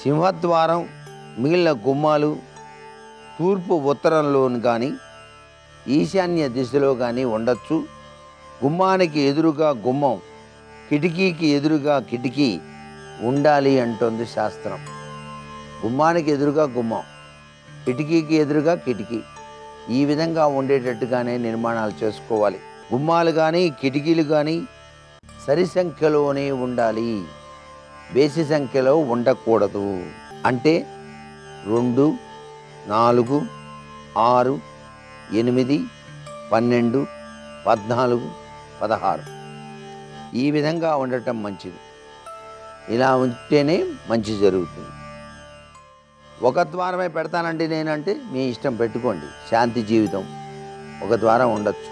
సింహద్వారం మిగిలిన గుమ్మాలు తూర్పు ఉత్తరంలోను కానీ ఈశాన్య దిశలో కానీ ఉండొచ్చు. గుమ్మానికి ఎదురుగా గుమ్మం, కిటికీకి ఎదురుగా కిటికీ ఉండాలి అంటుంది శాస్త్రం. గుమ్మానికి ఎదురుగా గుమ్మం, కిటికీకి ఎదురుగా కిటికీ, ఈ విధంగా ఉండేటట్టుగానే నిర్మాణాలు చేసుకోవాలి. గుమ్మాలు కానీ కిటికీలు కానీ సరి సంఖ్యలోనే ఉండాలి, బేసి సంఖ్యలో ఉండకూడదు. అంటే 2, 4, 6, 8, 12, 14, 16 ఈ విధంగా ఉండటం మంచిది. ఇలా ఉంటేనే మంచి జరుగుతుంది. ఒక ద్వారమే పెడతానండి నేనంటే మీ ఇష్టం, పెట్టుకోండి. శాంతి జీవితం ఒక ద్వారం ఉండొచ్చు.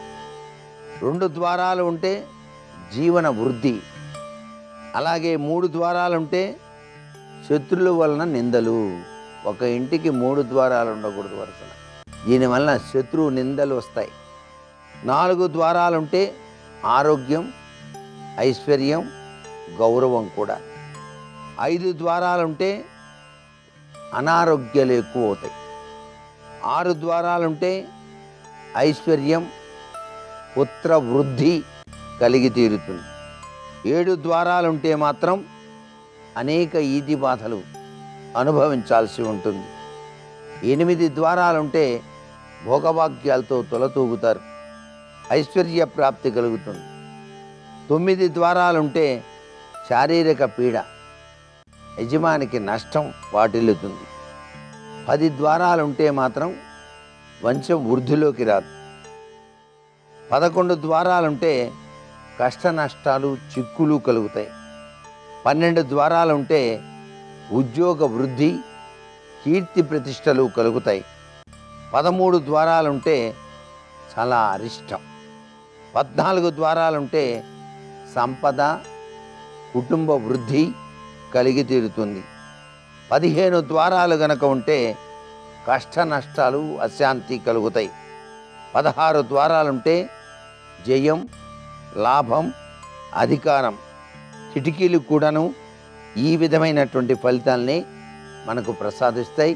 2 ద్వారాలు ఉంటే జీవన వృద్ధి. అలాగే 3 ద్వారాలు ఉంటే శత్రుల వలన నిందలు. ఒక ఇంటికి 3 ద్వారాలు ఉండకూడదు వరుసన, దీనివలన శత్రువు నిందలు వస్తాయి. 4 ద్వారాలుంటే ఆరోగ్యం, ఐశ్వర్యం, గౌరవం కూడా. 5 ద్వారాలుంటే అనారోగ్యాలు ఎక్కువ అవుతాయి. 6 ద్వారాలుంటే ఐశ్వర్యం, పుత్ర వృద్ధి కలిగి తీరుతుంది. 7 ద్వారాలుంటే మాత్రం అనేక ఈతి బాధలు అనుభవించాల్సి ఉంటుంది. 8 ద్వారాలుంటే భోగభాగ్యాలతో తొలతూగుతారు, ఐశ్వర్య ప్రాప్తి కలుగుతుంది. 9 ద్వారాలుంటే శారీరక పీడ, యజమానికి నష్టం వాటిల్లుతుంది. 10 ద్వారాలుంటే మాత్రం వంశం వృద్ధిలోకి రాదు. 11 ద్వారాలుంటే కష్ట నష్టాలు, చిక్కులు కలుగుతాయి. 12 ద్వారాలుంటే ఉద్యోగ వృద్ధి, కీర్తి ప్రతిష్టలు కలుగుతాయి. 13 ద్వారాలుంటే చాలా అరిష్టం. 14 ద్వారాలుంటే సంపద, కుటుంబ వృద్ధి కలిగి తీరుతుంది. 15 ద్వారాలు గనక ఉంటే కష్ట నష్టాలు, అశాంతి కలుగుతాయి. 16 ద్వారాలుంటే జయం, లాభం, అధికారం. కిటికీలు కూడాను ఈ విధమైనటువంటి ఫలితాల్ని మనకు ప్రసాదిస్తాయి.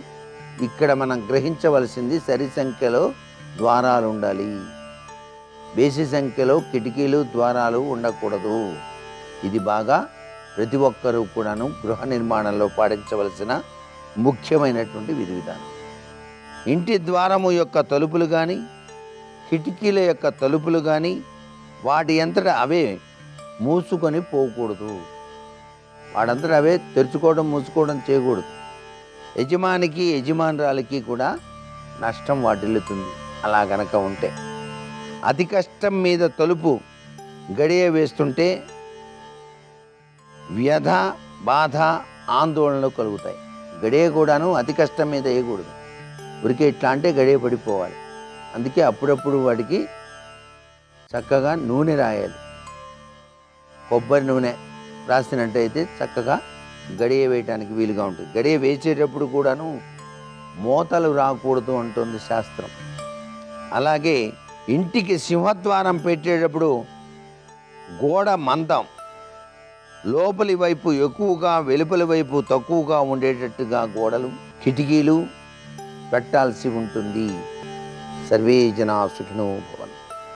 ఇక్కడ మనం గ్రహించవలసింది సరి సంఖ్యలో ద్వారాలు ఉండాలి, బేసి సంఖ్యలో కిటికీలు ద్వారాలు ఉండకూడదు. ఇది బాగా ప్రతి ఒక్కరూ కూడాను గృహ నిర్మాణంలో పాటించవలసిన ముఖ్యమైనటువంటి విధి విధానం. ఇంటి ద్వారము యొక్క తలుపులు కానీ కిటికీల యొక్క తలుపులు కానీ వాటి అంతటా అవే మూసుకొని పోకూడదు. వాడంతటా అవే తెరుచుకోవడం, మూసుకోవడం చేయకూడదు. యజమానికి, యజమానురాలికి కూడా నష్టం వాటిల్లుతుంది అలా గనక ఉంటే. అతి కష్టం మీద తలుపు గడియ వేస్తుంటే వ్యధ, బాధ, ఆందోళనలు కలుగుతాయి. గడియ కూడాను అతి కష్టం మీద వేయకూడదు. ఊరికే ఇట్లా అంటే గడియ పడిపోవాలి. అందుకే అప్పుడప్పుడు వాటికి చక్కగా నూనె రాయాలి. కొబ్బరి నూనె రాసినట్టయితే చక్కగా గడియ వేయటానికి వీలుగా ఉంటుంది. గడియ వేసేటప్పుడు కూడాను మోతలు రాకూడదు అంటుంది శాస్త్రం. అలాగే ఇంటికి సింహద్వారం పెట్టేటప్పుడు గోడ మందం, లోపలి వైపు ఎక్కువగా, వెలుపలి వైపు తక్కువగా ఉండేటట్టుగా గోడలు, కిటికీలు పెట్టాల్సి ఉంటుంది. సర్వే జనా సుఖినో భవంతు.